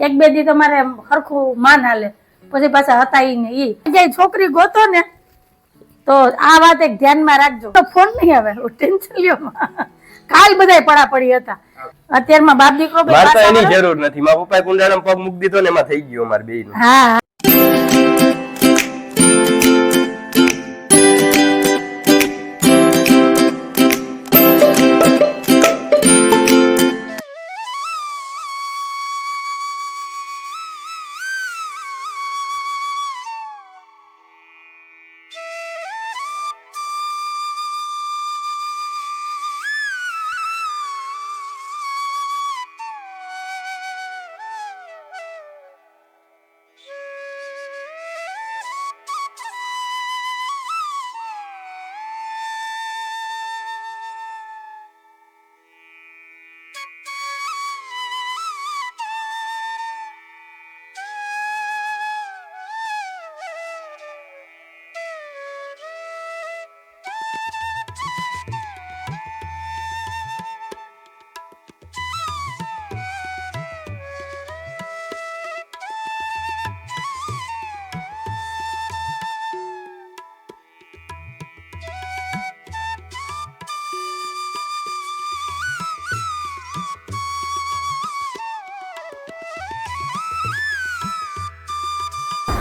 એક બે દી તમારે હરખું માન હાલે, પછી પાછા હતા ઈ ને ઈ જે છોકરી ગોતો ને તો આ વાત એક ધ્યાનમાં રાખજો. તો ફોન નહીં આવે, ટેન્શન લ્યો. કાલ બધાય પડાપડી હતા. અત્યારમાં બાપ દીકરો એની જરૂર નથી. મારા પપ્પાએ કુંડાળામાં પગ મૂકી દીધો ને એમાં થઈ ગયો અમારે બેયનો. હા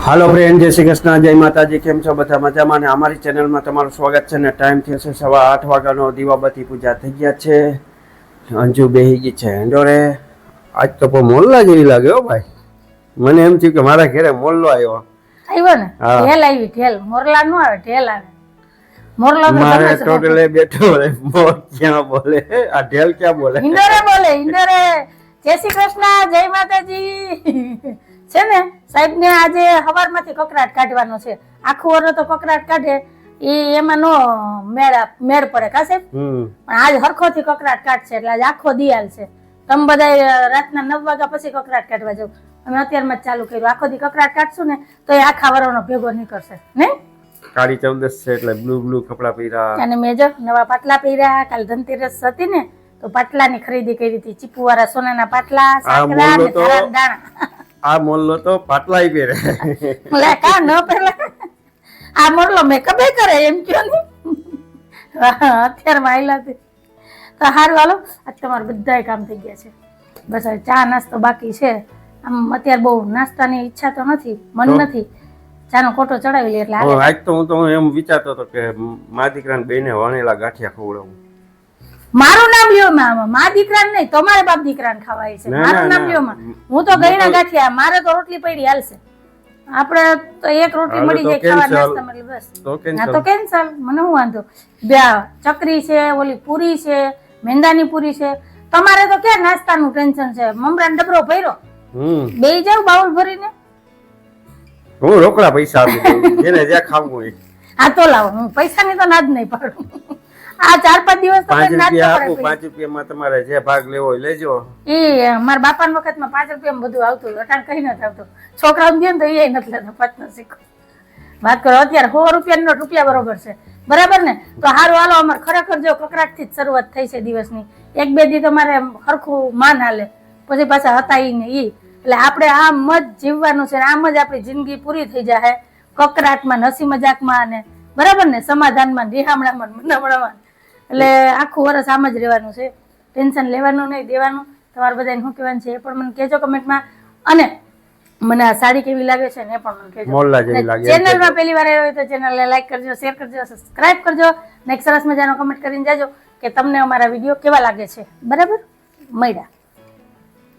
હાલો ફ્રેન્ડ, જય શ્રી કૃષ્ણ, જય માતાજી. કેમ છો બધા? મજામાં? ને અમારી ચેનલમાં તમારું સ્વાગત છે. ને ટાઈમ થયો છે 8:15 વાગ્યાનો. દીવાબત્તી પૂજા થઈ ગયા છે. અંજુ બેહી ગઈ છે હેન્ડોરે. આજ તો મોલ્લા જેવી લાગે હો ભાઈ. મને એમ થયું કે મારા ઘરે મોલ્લો આવ્યો ને. ઢેલ આવી, ઢેલ. મોરલા નો આવે, ઢેલ આવે. મોરલા મારે ટોટલે બેઠો મોર ક્યાં બોલે? આ ઢેલ ક્યાં બોલે? ઇન્દોરે બોલે, ઇન્દોરે. જય શ્રી કૃષ્ણ, જય માતાજી. છે ને સાહેબ ને આજે સવારમાંથી કકરાટ કાઢવાનો છે. આખું વરસ તો કકરાટ કાઢે એમાં નો મેળ પડે કા સાહેબ. પણ આજ હરખો થી કકરાટ કાઢશે એટલે આજ આખો દિયાલ છે. તમે બધા રાતના 9 વાગ્યા પછી કકરાટ કાઢવા જાવ. અમે અત્યારમાં જ ચાલુ કર્યું. આખો દી કકરાટ કાઢશું ને તો એ આખા વરસનો ભેગો નીકળશે નહીં. કાળી 14 છે એટલે બ્લુ કપડા પહેર્યા અને મેં જો નવા પાટલા પહેર્યા. કાલ ધનતેરસ હતી ને તો પાટલાની ખરીદી કરી હતી. ચીપુ વાળા સોનાના પાટલા, સાકરા અને દાણા. આ મોલ્લો તો પાટલાય પહેરે. લે કા ન પહેલા આ મોરલો મેકઅપ કરે એમ કયો ને. અત્યારમાં આયલા છે તો હારું. હાલો આજ તમારા બધાય કામ થઈ ગયા છે. બસ હવે ચા નાસ્તો બાકી છે. આમ અત્યારે બહુ નાસ્તાની ઈચ્છા તો નથી, મન નથી. ચાનો કોટો ચડાવી લે એટલે આજ તો હું તો એમ વિચારતો હતો કે મા દીકરાને બેને વણેલા ગાંઠિયા ખવડાવું. મારું નામ લ્યો માં. મા દીકરાને નહીં, તમારે બાપ દીકરાને ખાવાય છે. મારું નામ લ્યો માં. હું તો ગઈના ગાંઠિયા, મારે તો રોટલી પડી હાલશે. આપણે તો એક રોટલી મળી જાય ખાવા નાસ્તામાં એટલે બસ. ના તો કેન્સલ, મને શું વાંધો. ચકરી છે, ઓલી પૂરી છે, મેંદાની પૂરી છે. તમારે તો ક્યાં નાસ્તાનું ટેન્શન છે? મમરાનો ડબરો ભર્યો, બેહી જાવ બાઉલ ભરીને. હું રોકડા પૈસા આપી દઉં, જેને જ્યાં ખાવું હોય. હા તો લાવો, હું પૈસાની તો નાદ નહીં પાડું. આ 4-5 દિવસ તો ₹5 ₹5 તમારે જે ભાગ લેવો હોય લેજો. એ મારા બાપાના વખતમાં ₹5 બધું આવતું. અટાણ કઈ નથી આવતું. છોકરાઓને દે ને તો એ નથી લેતા. 5 શીખો વાત કરો. અત્યારે ₹100 નો રૂપિયા બરોબર છે, બરાબર ને? તો હારું હાલો. અમારે ખરેખર જો કકરાટ થી જ શરૂઆત થઈ છે દિવસની. એક બે દી તમારે હરખું માન હાલે, પછી પાછા હતા ઈ ને ઈ. એટલે આપણે આમ જ જીવવાનું છે. આમ જ આપણી જિંદગી પૂરી થઈ જાય. કકરાટમાં, હસી મજાકમાં ને બરાબર ને, સમાધાનમાં, રિહામણામાં, મનામણામાં. એટલે આખું વર્ષ આમ જ રહેવાનું છે. ટેન્શન લેવાનું નહીં, દેવાનું. તમારે બધાને શું કહેવાનું છે એ પણ મને કહેજો કમેન્ટમાં. અને મને આ સાડી કેવી લાગે છે ને એ પણ મને કહેજો. ચેનલમાં પહેલી વાર આવ્યો હોય તો ચેનલને લાઈક કરજો, શેર કરજો, સબસ્ક્રાઇબ કરજો. ને એક સરસ મજાનો કમેન્ટ કરીને જાજો કે તમને અમારા વિડીયો કેવા લાગે છે. બરાબર? મળ્યા.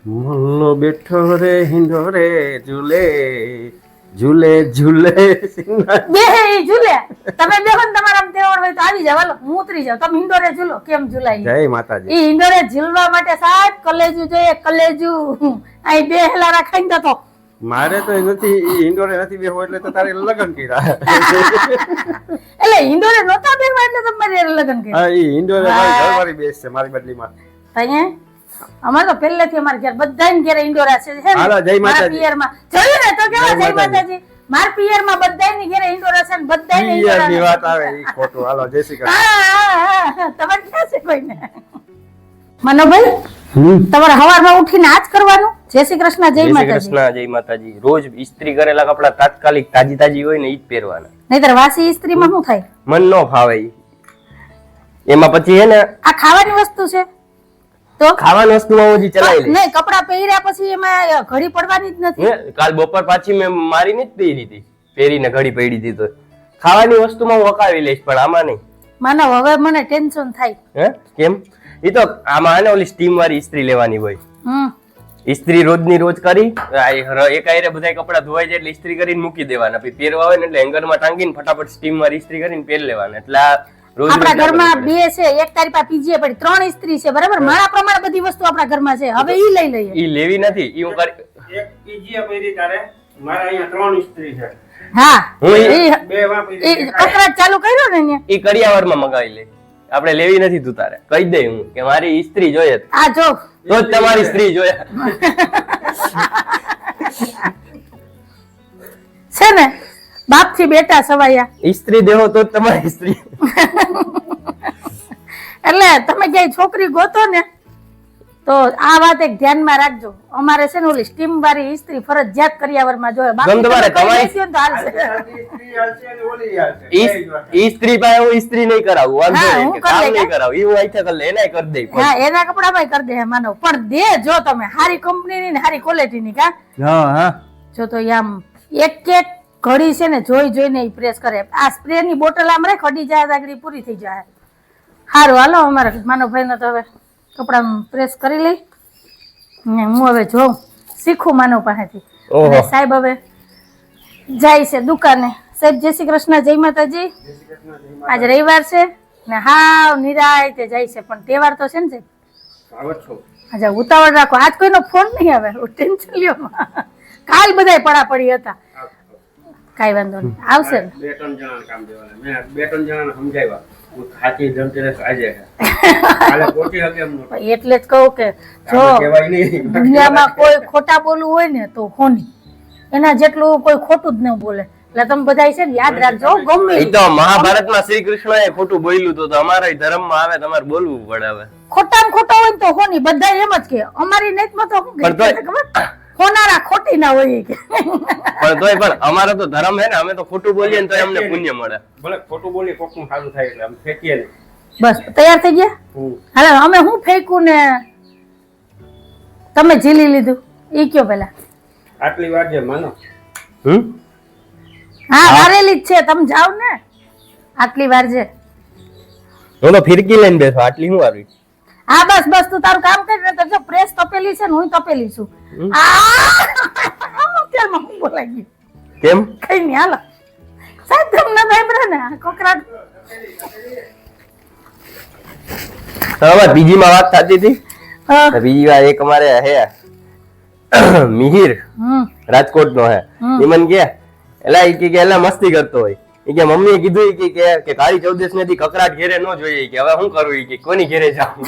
મોલ્લો બેઠો રે હિંડોરે ઝૂલે ઝૂલે ઝૂલે બે ઝૂલે. તમે બેહો ને તમારા આમ તેવડ હોય તો આવી જાવ. હાલો હું ઉતરી જાવ, તમે હિંડોરે ઝૂલો. કેમ ઝૂલાય? જય માતાજી. ઈ હિંડોરે ઝૂલવા માટે સાહેબ કલેજુ જોઈએ, કલેજુ. અહીં બે હેલારા ખાઈને તો મારે તો નથી, હિંડોરે નથી બેહો એટલે તો તારે લગન કર્યા. એટલે હિંડોરે નહોતા બેહવા એટલે તમારે લગન કર્યા. હા, ઈ હિંડોરે મારી ઘરવાળી બેસ છે મારી બદલીમાં. અહીંયા અમારે તો પહેલેથી અમારા ઘર બધાને ઘરે ઇન્ડોરા છે. હાલો જય માતાજી. પિયરમાં જોયું ને તો કેવા જય માતાજી. માર પિયરમાં બધાની ઘરે ઇન્ડોરા છે ને બધાને ઇન્ડોરા ની વાત આવે ઈ ખોટું. હાલો જય શ્રી કૃષ્ણ. હા તમારે ક્યાં છે કોઈને? મનોભાઈ તમારે સવારમાં ઉઠીને આ જ કરવાનું? જય શ્રી કૃષ્ણ, જય જય શ્રી માતાજી. કૃષ્ણ, જય માતાજી. રોજ ઇસ્ત્રી કરેલા કપડા તાત્કાલિક તાજી તાજી હોય ને ઈ જ પહેરવાના. નહીતર વાસી ઇસ્ત્રીમાં શું થાય? મન નો ફાવે ઈ. એમાં પછી હે ને આ ખાવાની વસ્તુ છે તો ખાવાની વસ્તુમાં ઓછી ચલાવી લે. નહીં, કપડા પહેર્યા પછી એમાં ઘડી પડવાની જ નથી. હે, કાલ બપોર પાછી મેં મારીને જ પહેરી હતી, પહેરીને ઘડી પડી હતી. તો ખાવાની વસ્તુમાં હું વકાવી લઈશ, પણ આમાં નહીં. માનવ હવે મને ટેન્શન થાય. હે કેમ? ઈ તો આમાં હે ને ઓલી સ્ટીમ વાળી ઇસ્ત્રી લેવાની હોય. ઇસ્ત્રી રોજની રોજ કરી એક આયરે બધા કપડા ધોવાઈ જાય એટલે ઇસ્ત્રી કરીને મૂકી દેવાના, પછી પહેરવા હોય ને એટલે હેંગરમાં ટાંગીને ફટાફટ સ્ટીમ વાળી ઇસ્ત્રી કરીને પહેરી લેવાના. એટલે આ રોજ આપણા ઘરમાં બે છે, એક તારી પાસે પીજીએ પડી, 3 ઇસ્ત્રી છે, બરાબર? મારા પ્રમાણે બધી વસ્તુ આપણા ઘરમાં છે, હવે ઈ લઈ લઈએ. ઈ લેવી નથી, ઈ હું એક પીજીએ પહેરી તારે, મારા અહીંયા 3 ઇસ્ત્રી છે. હા, હું બે વા પહેરી ઈ કકરાટ ચાલુ કર્યો ને અહીંયા. ઈ કડિયાવરમાં મગાવી લે. આપણે લેવી નથી. તું તારે કહી દે હું કે મારી ઇસ્ત્રી જોઈએ આ જો તો જ તમારી સ્ત્રી જોઈએ છે ને, બાપ થી બેટા સવાયા. ઇસ્ત્રી દેવો તો જ તમારી સ્ત્રી. એટલે તમે ક્યાંય છોકરી ગોતો ને તો આ વાત એક ધ્યાનમાં રાખજો. અમારે છે ને ઓલી સ્ટીમ વાળી ઇસ્ત્રી ફરજિયાત કરિયાવરમાં જોઈએ. બાકી તમારે તમે તમારી- કહી દેશો ને તો હાલશે. ઇસ્ત્રી હાલશે ને ઓલી હાલશે. ઇસ્ત્રી પાસે હું ઇસ્ત્રી નહીં કરાવું, વાંધો હા, નહીં, હું કે કરી કામ લઈશ. નહીં કરાવું. ઈ હું અહીંથી કરી લે, એનાય કરી દઈ. હા, એના કપડામાં કરી દે માનવ, પણ દે જો તમે હારી કંપનીની ને હારી ક્વોલિટીની. કા હા હા જો તો આમ એક એક ઘડી છે ને જોઈ જોઈને ઈ પ્રેસ કરે. આ સ્પ્રે ની બોટલ આમ રાખ, અડી જાય દાગડી પૂરી થઈ જાય. હારું, હાલો અમારે માનવભાઈ ને તો હવે કપડા પ્રેસ કરી લઈ ને હું હવે જોઉં, શીખું માનવ પાસેથી. ઓહો. અને સાહેબ હવે જાય છે દુકાને. સાહેબ જય શ્રી કૃષ્ણ, જય માતાજી. આજે રવિવાર છે ને હાવ નિરાયતે જાય છે, પણ તહેવાર તો છે ને સાહેબ. આવો છો. અચ્છા, ઉતાવળ રાખો. આજ કોઈનો ફોન નહીં આવે, ટેન્શન લ્યો. કાલ બધાય પડાપડી હતા. કાંઈ વાંધો નહીં, આવશે ને. 2-3 જણાને કામ દેવાના. મેં 2-3 જણાને સમજાવ્યા. હું સાચી ધનતેરસ આજે છે. કાલે પહોંચી શકે એમ નહોતો. એટલે જ કહું કે જો આમાં કહેવાય નહીં. દુનિયામાં કોઈ ખોટા બોલવું હોય ને તો હોની, એના જેટલું કોઈ ખોટું જ ન બોલે. એટલે તમે બધા છે ને યાદ રાખજો, ગમે ઈ તો મહાભારતમાં શ્રી કૃષ્ણએ ખોટું બોલ્યું તો અમારા ધર્મમાં આવે, તમારે બોલવું પડે. હવે ખોટામાં ખોટા હોય ને તો હોની, બધા એમ જ કે. અમારી નેતમાં તો શું પણ કહે તોય- ખબર, હોનારા ખોટી ના હોય કે. પણ તોય પણ અમારો તો ધર્મ હે ને, અમે તો ખોટું બોલીએ ને તો અમને પુણ્ય મળે. ભલે ખોટું બોલી કોકનું સારું થાય એટલે આમ ફેંકીએ નહીં. બસ તૈયાર થઈ ગયા. હમ. હાલો, અમે હું ફેંકું ને તમે ઝીલી લીધું ઈ કયો પેલા. આટલી વાર છે માનો. હા, વારેલી જ છે, તમે જાઓ ને. આટલી વાર છે. હું તો ફિરકી લઈને બેઠો, આટલી શું આવી? હા, બસ બસ, તું તારું કામ કર ને. તો જો પ્રેસ તપેલી છે ને, હું તપેલી છું. અત્યારમાં હું બોલાઈ ગયું. કેમ? કઈ નહીં, હાલો સાહેબ, તમને સાંભળે ને આ કોકરાટ. હવે બીજી માં વાત થતી હતી. હા. તો બીજી વાર એક અમારે હે મિહિર રાજકોટ નો હે, હમ. એ મને કે એલા ઈ કે એલા મસ્તી કરતો હોય. ઈ કે મમ્મીએ કીધું ઈ કે કાળી ચૌદશ ને દી કકરાટ ઘેરે ન જોઈએ. ઈ કે હવે શું કરવું? ઈ કે કોની ઘેરે જાવું?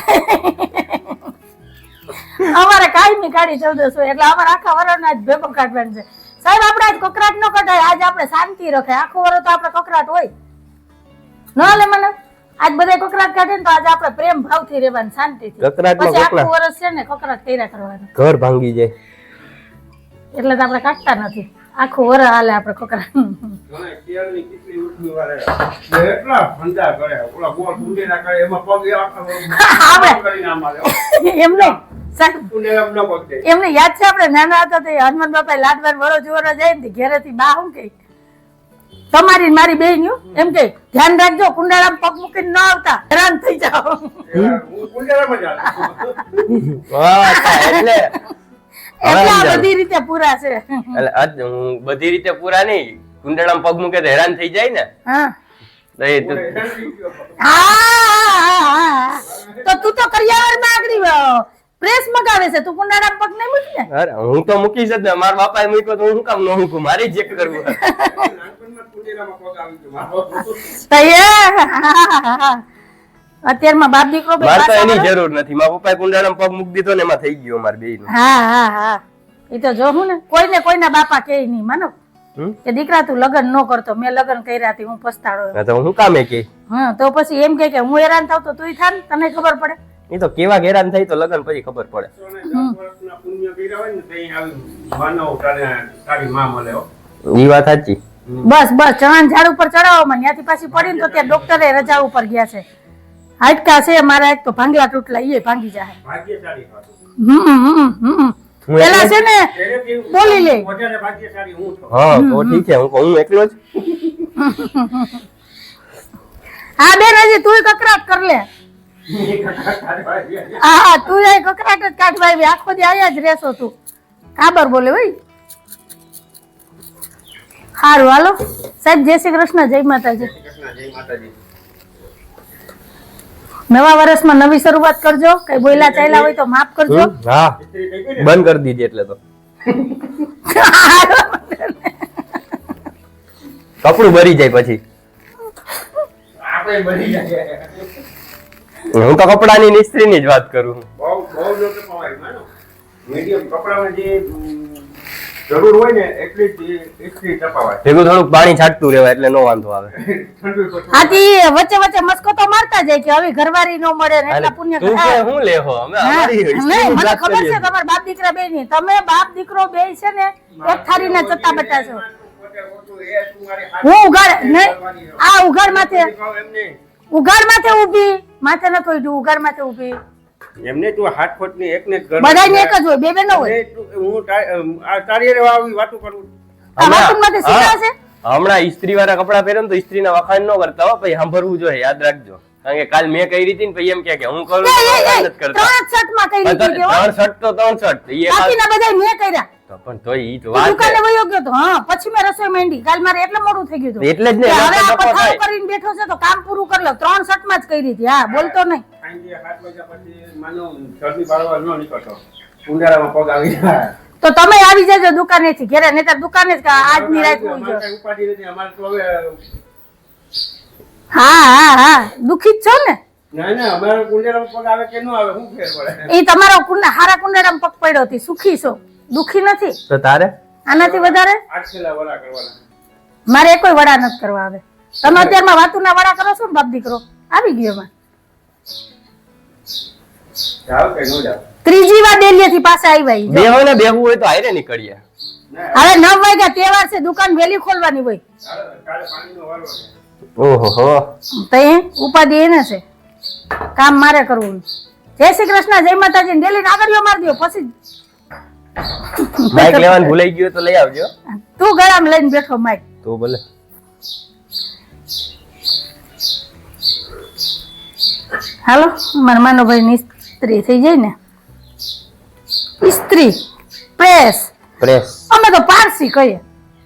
અમારે કાંઈ નહીં કાઢી 14 હોય એટલે અમારે આખા વરસના જ ભેગો કાઢવાનું છે. સાહેબ, આપણે આજ કકરાટ ન કઢાય, આજ આપણે શાંતિ રખાય. આખો વરસ તો આપણે કકરાટ હોય ન લે મને. આજ બધા કકરાટ કાઢે ને તો આજે આપણે પ્રેમ ભાવથી રહેવાનું, શાંતિથી. કકરાટમાં પછી આખું કકરાટ. વરસ છે ને કકરાટ કર્યા કરવાનું. ઘર ભાંગી જાય. એટલે તો આપણે કાઢતા નથી. આખું વરસ હાલે આપણે કકરાટ. મને કેળની કેટલી ઉઠવી વાળે. એટલા ફંદા કરે. ઓલા ગોળ કુંડેલા કરે એમાં પગ આવે. કરીને આમ આવે. એમ નહીં સાહેબ, કુંડેલા ન પગ દે. એમને યાદ છે આપણે નાના હતા તો હનુમાન બાપા લાડવાર વરો જુવારો જાય ને ઘેરેથી બા શું કે તમારી ને મારી બેન એમ કે ધ્યાન રાખજો, કુંડાળામાં પગ મૂકીને ન આવતા, હેરાન થઈ જાઓ. હું કુંડેલામાં જ હાલું. વાહ, એટલે એટલે આ બધી રીતે પૂરા છે. એટલે હું બધી રીતે પૂરા નહીં, કુંડળામાં પગ મૂકે તો હેરાન થઈ જાય ને. હા. તો એ તો હા, તો તું તો કરિયાવરમાં આગળ પ્રેસ મગાવે છે, તું કુંડાળામાં પગ નહીં મૂકી ને. અરે હું તો મૂકી જ ને, મારા બાપાએ મૂક્યો તો હું શું કામ ન મૂકું? મારે ચેક કરવું. નાનપણમાં કુંડેલામાં પગ આવી ગયો મારો. તો અત્યારમાં બાપ દીકરો બે મારે તો પાછા એની વળે. જરૂર નથી. મારા પપ્પાએ કુંડાળામાં પગ મૂકી દીધો ને એમાં થઈ ગયો અમારે બેયનું. હા, એ તો જોવું ને. કોઈને કોઈના બાપા કે નહીં માનો કે દીકરા તું લગ્ન ન કરતો, મેં લગ્ન કર્યા હતી, હું પસ્તાડો. હા, તો હું કામે કે હા, તો પછી એમ કે હું હેરાન થાવ તો તુંય થાન, તને ખબર પડે. એ તો કેવા હેરાન થાય તો લગન પછી ખબર પડે. અને 10 વર્ષના પુણ્ય કર્યા હોય ને તો અહીં આવી માનવ તારી માં મળે હો. ઈ વાત સાચી. બસ ચણા ઝાડ ઉપર ચડાવવામાં ત્યાંથી પાછી પડીને તો ત્યાં ડોક્ટરે રજા ઉપર ગયા છે. હાડકા છે મારા એક તો ભાંગલા તૂટલા એ ભાંગી જાય. ભાગ્યશાળી હતો. પેલા છે ને બોલી લે. વધારે ભાગ્યશાળી હું છું. હા તો ઠીક છે, હું એકલો જ. હા બેન હજી તું કકરાટ કર લે. હા તું એ કકરાટ જ કાઢવા આવી, આખો દી આયા જ રહેશો તું. કાબર બોલે ભાઈ. સારું હાલો સાહેબ, જય શ્રી કૃષ્ણ, જય માતાજી. જય માતાજી. નવા વર્ષમાં નવી શરૂઆત કરજો. કઈ બોયલા ચાલ્યા હોય તો માફ કરજો. હા બંધ કરી દીધી એટલે તો કપડું ભરી જાય પછી. આપણે બની જાય. હું તો કપડાની ને ઇસ્ત્રીની જ વાત કરું. બહુ લોકો પવાય માનો. મીડિયમ કપડામાં જે જરૂર હોય ને એટલી જ ઇસ્ત્રી તપાવાય. ભેગું થોડુંક પાણી છાંટતું રહેવાય એટલે નો વાંધો આવે. આથી વચ્ચે વચ્ચે મસ્કો તો મારતા જાય કે હવે ઘરવાળી નો મળે ને એટલા પુણ્ય તું કે હું લેહો અમે અમારી ઇસ્ત્રીની જ મને વાત ખબર કરીએ. છે તમારા બાપ દીકરા બે ની, તમે બાપ દીકરો બે છે ને એક થાળી ના ચત્તા બટા છો. હું ઉઘાડ નહીં, આ ઉઘાડ માથે ઊભી, માથે ન કોઈ ઉઘાડ માથે ઊભી. એમને તું હાથ ખોટ ની એક ને બધાને એક જ હોય, બે બે ન હોય. હું તારી આવી વાતો કરું. આ વાતમાંથી શીખ્યા છે. હમણાં ઇસ્ત્રી વાળા કપડા પહેરો ને તો ઇસ્ત્રી ના વખાણ ન કરતા હો, પછી સાંભળવું જોઈએ, યાદ રાખજો. કારણ કે કાલ મેં કરી હતી ને પછી એમ કે હું કરું નથી કરતા. ત્રણ શર્ટ માં કઈ રીતે ગયો? 3 શર્ટ તો 3 શર્ટ એ બાકીના બધા મેં કર્યા. તો પણ તોય ઈ તો વાત દુકાને છે. વયો ગયો તો. હા પછી મેં રસોઈ માંડી. કાલ મારે એટલે મોડું થઈ ગયું હતું. એટલે જ ને કે એમાં હવે તો આ નફો પથારો થાય. કરીને બેઠો છે તો કામ પૂરું કરી લો. 3 શર્ટ માં જ કરી હતી. હા બોલતો નહીં. સાંજે 7 વાગ્યા પછી માનો શરદી બાળવા ન નીકળતો. ઉંડારામાં પગ આવી જાય. તો તમે આવી જજો દુકાને થી ઘરે, નહીતર દુકાને જ આજની રાત હોઈ અમારે જાઓ. કઈ ઉપાધિ નથી. અમારે તો હવે હા દુખી જ છો ને. ના અમારે કુંડારામાં પગ આવે કે ન આવે શું ફેર પડે? એ તમારો કુંડા હારા કુંડારામાં પગ પડ્યો હતી. સુખી છો, દુખી નથી. તો તારે આનાથી વધારે આઠેલા વડા કરવાના. મારે કોઈ વડા નથી કરવા આવે. તમે અત્યારમાં વાતુના વડા કરો છો ને બાપ દીકરો. આવી ગયો માં જાવ કે ન જાવ? ત્રીજી વાર ડેલીએથી પાછા આવ્યા ઈ જો. બેહો ને બેહવું હોય તો હારે નીકળીએ. હવે 9 વાગ્યા તહેવાર છે, દુકાન વહેલી ખોલવાની હોય. કાલે પાણીનો વારો છે. ઓહો તો એ ઉપાધિ એને છે, કામ મારે કરવું. જય શ્રી કૃષ્ણ, જય માતાજી. ડેલી નાગરીઓ મારી દો પછી માઈક લેવાનું ભૂલાઈ ગયું તો લઈ આવજો. તું ગળામાં લઈને બેઠો માઈક. તો ભલે. હાલો મારા માનવભાઈ ની ઇસ્ત્રી થઈ જાય ને. ઇસ્ત્રી પ્રેસ પ્રેસ અમે તો પારસી કહીએ.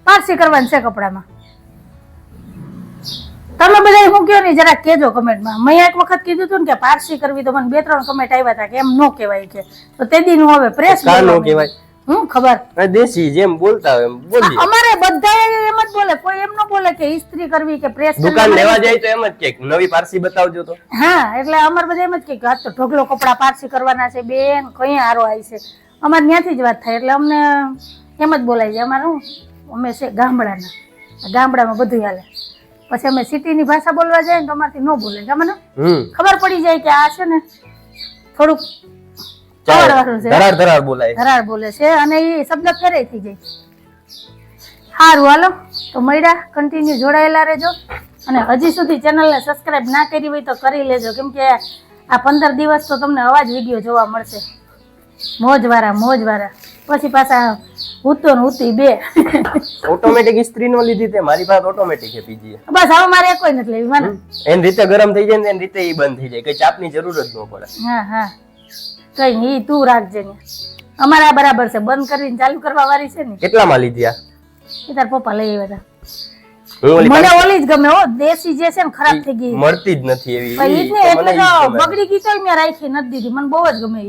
પારસી કરવાની છે કપડામાં. તમે બધા હું કયો ને જરા કેજો કમેન્ટમાં. મેં એક વખત કીધું હતું ને કે પારસી કરવી તો મને 2-3 કમેન્ટ આવ્યા હતા કે એમ નો કહેવાય કે. તો તે દી હવે પ્રેસ કા નો કહેવાય? હું ખબર આ દેશી જેમ બોલતા હોય એમ બોલીએ. અમારે બધા એમ જ બોલે, કોઈ એમ ન બોલે કે ઇસ્ત્રી કરવી કે પ્રેસ દુકાન લેવા જાય તો એમ જ કે નવી પારસી બતાવજો તો. હા એટલે અમારે બધા એમ જ કે આજ તો ઢગલો કપડા પારસી કરવાના છે બેન, કઈ હારો આવી છે. અમારે ત્યાંથી જ વાત થાય એટલે અમને એમ જ બોલાય છે. અમારે હું અમે છે ગામડાના, ગામડામાં બધું હાલે. પછી અમે સિટીની ભાષા બોલવા જાય ને તો અમારથી ન બોલે. તમને ખબર પડી જાય કે આ છે ને થોડુંક કવડવાળું છે, ધરાર બોલાય, ધરાર બોલે છે અને એ શબ્દ ફેરાઈ થઈ જાય. સારું હાલો તો મળ્યા, કન્ટિન્યુ જોડાયેલા રહેજો. અને હજી સુધી ચેનલને સબસ્ક્રાઇબ ના કરી હોય તો કરી લેજો, કેમ કે આ 15 દિવસ તો તમને અવાજ વિડીયો જોવા મળશે. મોજવાળા પછી પાછા ઉતો ને ઉતી બે. ઓટોમેટિક ઇસ્ત્રી નો લીધી તે મારી પાસે ઓટોમેટિક છે પીજી. બસ હવે મારે કોઈ નથી લેવી મને. એની રીતે ગરમ થઈ જાય ને એની રીતે ઈ બંધ થઈ જાય, કઈ ચાપની જરૂર જ ન પડે. હા કઈ નહીં, ઈ તું રાખજે ને. અમારા બરાબર છે, બંધ કરીને ચાલુ કરવા વાળી છે ને. કેટલામાં લીધી આ? એ તાર પપ્પા લઈ આવ્યા હતા. હું ઓલી મને ઓલી જ ગમે હો, દેશી જે છે ને ખરાબ થઈ ગઈ મળતી જ નથી એવી. પણ ઈ જ ને, ઈ તો એટલે મને ઈ જ તો ગમે. બગડી ગઈ તોય મેં રાખી નથી દીધી. મને બહુ જ ગમે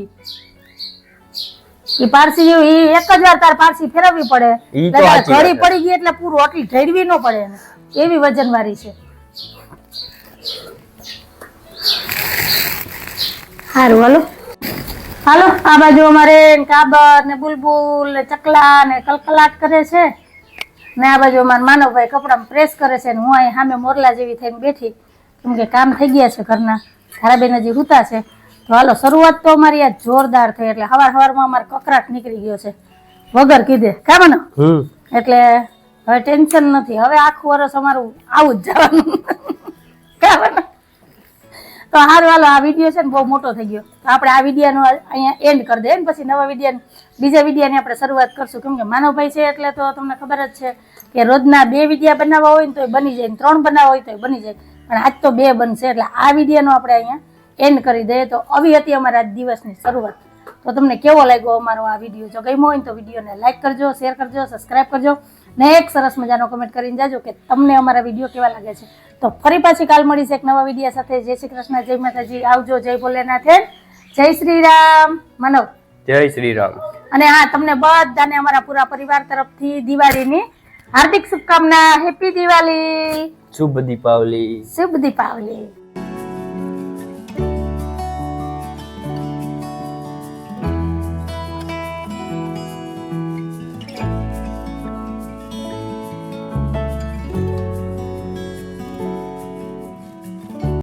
ઈ પારસી જેવું. ઈ એક જ વાર તાર પારસી ફેરવવી પડે. ઈ તો એટલે સાચી વાત ઘડી છે. પડી ગઈ એટલે પૂરું આટલી ઢેડવી ન પડે એને, એવી વજન વાળી છે. સારું હાલો આ બાજુ અમારે કાબર ને બુલબુલ ને ચકલા ને કલકલાટ કરે છે ને આ બાજુ અમારા માનવભાઈ કપડામાં પ્રેસ કરે છે ને હું અહીં સામે મોરલા જેવી થઈને બેઠી, કેમ કે કામ થઈ ગયા છે ઘરના. ધારાબેન હજી હુતા છે તો હાલો શરૂઆત તો અમારી આ જોરદાર થઈ, એટલે સવારમાં અમારે કકરાટ નીકળી ગયો છે વગર કીધે, કામ ને? એટલે હવે ટેન્શન નથી, હવે આખું વર્ષ અમારું આવું જ જવાનું. કામ ને? તો હારું હાલો, આ વિડીયો છે ને બહુ મોટો થઈ ગયો, તો આપણે આ વિડીયોનો અહીંયા એન્ડ કરી દઈએ ને પછી નવા વિડીયો બીજા વિડીયોની આપણે શરૂઆત કરશું. કેમ કે માનવભાઈ છે એટલે તો તમને ખબર જ છે કે રોજના 2 વિડીયા બનાવવા હોય ને તો બની જાય, 3 બનાવવા હોય તો બની જાય, પણ આજ તો 2 બનશે. એટલે આ વિડીયોનો આપણે અહીંયા એન્ડ કરી દઈએ. તો આવી હતી અમારા આજ દિવસની શરૂઆત. તો તમને કેવો લાગ્યો અમારો આ વિડીયો? જો ગમ્યો હોય તો વિડીયોને લાઈક કરજો, શેર કરજો, સબસ્ક્રાઈબ કરજો ને એક સરસ મજાનો કમેન્ટ કરીને જાજો કે તમને અમારા વિડીયો કેવા લાગે છે. તો ફરી પાછી કાલ મળીશ એક નવા વિડીયો સાથે. જય શ્રી કૃષ્ણ, જય માતાજી, આવજો, જય ભોલેનાથ, જય શ્રી રામ. માનવ જય શ્રી રામ. અને હા, તમને બધાને અમારા પૂરા પરિવાર તરફથી દિવાળીની હાર્દિક શુભકામના. હેપી દિવાળી, શુભ દીપાવલી. શુભ દીપાવલી.